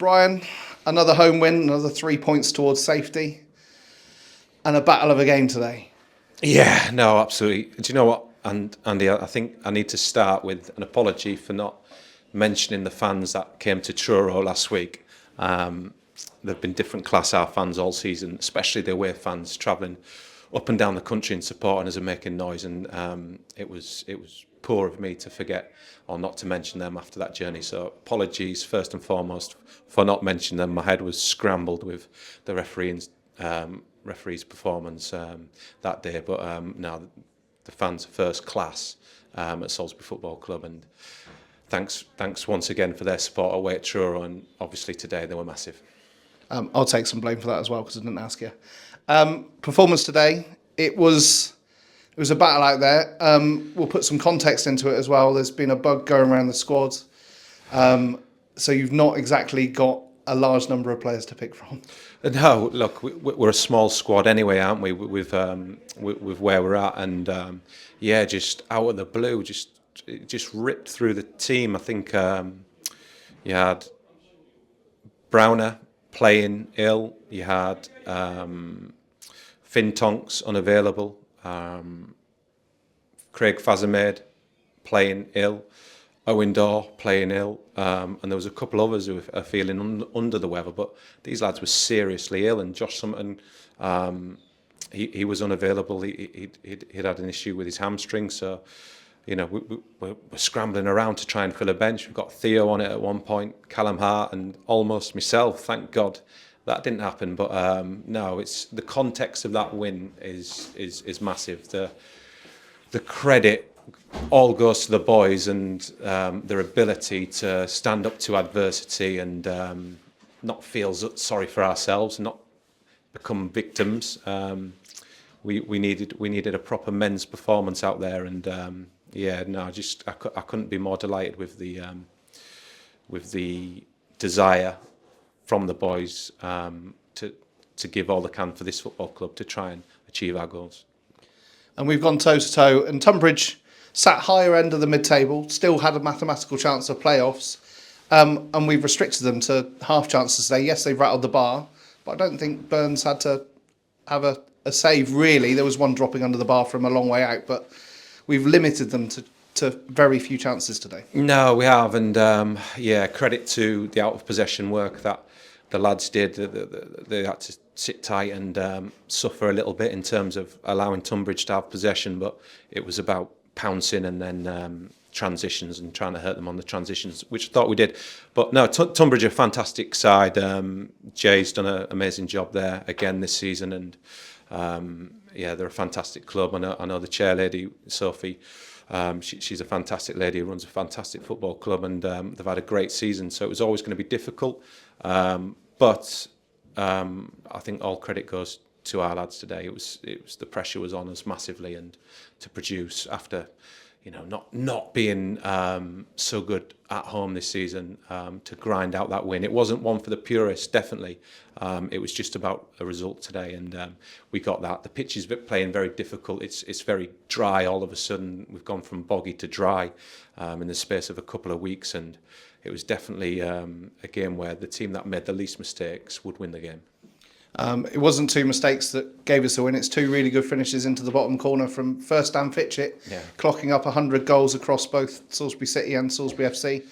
Brian, another home win, another 3 points towards safety, and a battle of a game today. Yeah, no, absolutely. Do you know what, Andy? I think I need to start with an apology for not mentioning the fans that came to Truro last week. There've been different class R fans all season, especially the away fans travelling up and down the country and supporting us and making noise. And it was poor of me to forget or not to mention them after that journey. So apologies first and foremost for not mentioning them. My head was scrambled with the referee's performance that day. But now the fans are first class at Salisbury Football Club, and thanks once again for their support away at Truro, and obviously today they were massive. I'll take some blame for that as well because I didn't ask you. Performance today, it was a battle out there. We'll put some context into it as well. There's been a bug going around the squad, so you've not exactly got a large number of players to pick from. No, look, we're a small squad anyway, aren't we? With where we're at, and just out of the blue, just ripped through the team. I think you had Browner playing ill. You had Finn Tonks unavailable. Craig Fazamade playing ill. Owen Daw playing ill. And there was a couple others who are feeling under the weather. But these lads were seriously ill. And Josh Summerton, he was unavailable. He'd had an issue with his hamstring. So, you know, we're scrambling around to try and fill a bench. We've got Theo on it at one point, Callum Hart, and almost myself. Thank God that didn't happen. But no, it's the context of that win is massive. The credit all goes to the boys and their ability to stand up to adversity and not feel sorry for ourselves, and not become victims. We needed a proper men's performance out there, and I couldn't be more delighted with the desire from the boys to give all they can for this football club to try and achieve our goals. And we've gone toe to toe, and Tonbridge sat higher end of the mid-table, still had a mathematical chance of playoffs, and we've restricted them to half chances today. Yes, they've rattled the bar, but I don't think Burns had to have a save, really. There was one dropping under the bar from a long way out, but we've limited them to very few chances today. No, we have, and credit to the out-of-possession work that the lads did. They had to sit tight and suffer a little bit in terms of allowing Tonbridge to have possession, but it was about pouncing and then transitions and trying to hurt them on the transitions, which I thought we did. But no, Tonbridge are a fantastic side. Jay's done an amazing job there again this season, and they're a fantastic club. I know the chair lady, Sophie. She's a fantastic lady who runs a fantastic football club, and they've had a great season. So it was always going to be difficult, but I think all credit goes to our lads today. It was the pressure was on us massively, and to produce after, you know, not being so good at home this season, to grind out that win. It wasn't one for the purists, definitely. It was just about a result today, and we got that. The pitch is playing very difficult. It's very dry all of a sudden. We've gone from boggy to dry in the space of a couple of weeks, and it was definitely a game where the team that made the least mistakes would win the game. It wasn't two mistakes that gave us a win. It's two really good finishes into the bottom corner from first Dan Fitchett, clocking up 100 goals across both Salisbury City and Salisbury FC.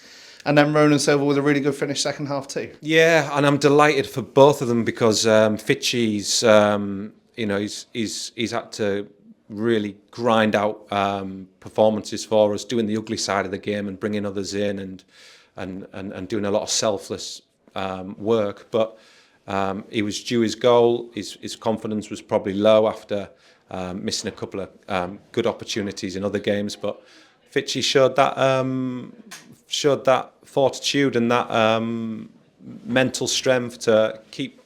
And then Ronan Silva with a really good finish second half too. Yeah, and I'm delighted for both of them because Fitchy's, he's had to really grind out performances for us, doing the ugly side of the game and bringing others in and doing a lot of selfless work. But he was due his goal. His confidence was probably low after missing a couple of good opportunities in other games. But Fitchy showed that fortitude and that mental strength to keep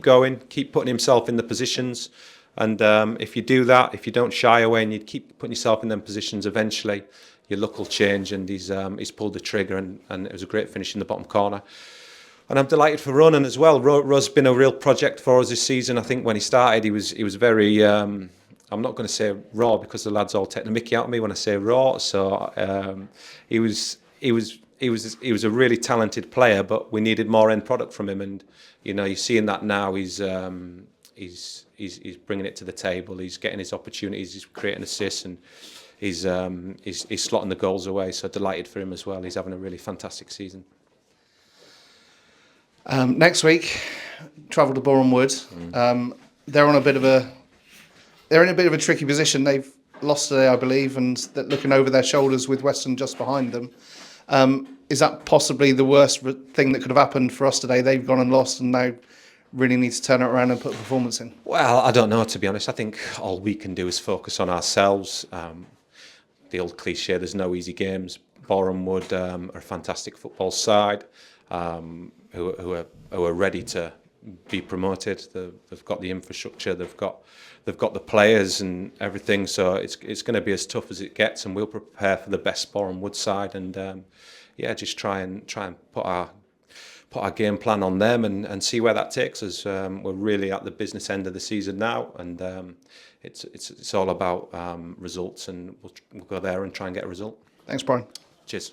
going, keep putting himself in the positions. And if you do that, if you don't shy away and you keep putting yourself in them positions, eventually your luck will change. And he's pulled the trigger, and it was a great finish in the bottom corner. And I'm delighted for Ronan as well. Ro's been a real project for us this season. I think when he started, he was very. I'm not going to say raw because the lads all take the mickey out of me when I say raw. So he was he was a really talented player, but we needed more end product from him. And you're seeing that now. He's bringing it to the table. He's getting his opportunities. He's creating assists, and he's slotting the goals away. So delighted for him as well. He's having a really fantastic season. Next week, travel to Boreham Wood. They're in a bit of a tricky position. They've lost today, I believe, and they're looking over their shoulders with Weston just behind them. Is that possibly the worst thing that could have happened for us today? They've gone and lost, and now really need to turn it around and put a performance in. Well, I don't know, to be honest. I think all we can do is focus on ourselves. The old cliche, there's no easy games. Boreham Wood are a fantastic football side. Who are ready to be promoted. They've got the infrastructure, they've got the players and everything. So it's going to be as tough as it gets, and we'll prepare for the best Boreham Wood side, and just try and put our game plan on them and see where that takes us. We're really at the business end of the season now, and it's all about results, and we'll go there and try and get a result. Thanks, Brian. Cheers.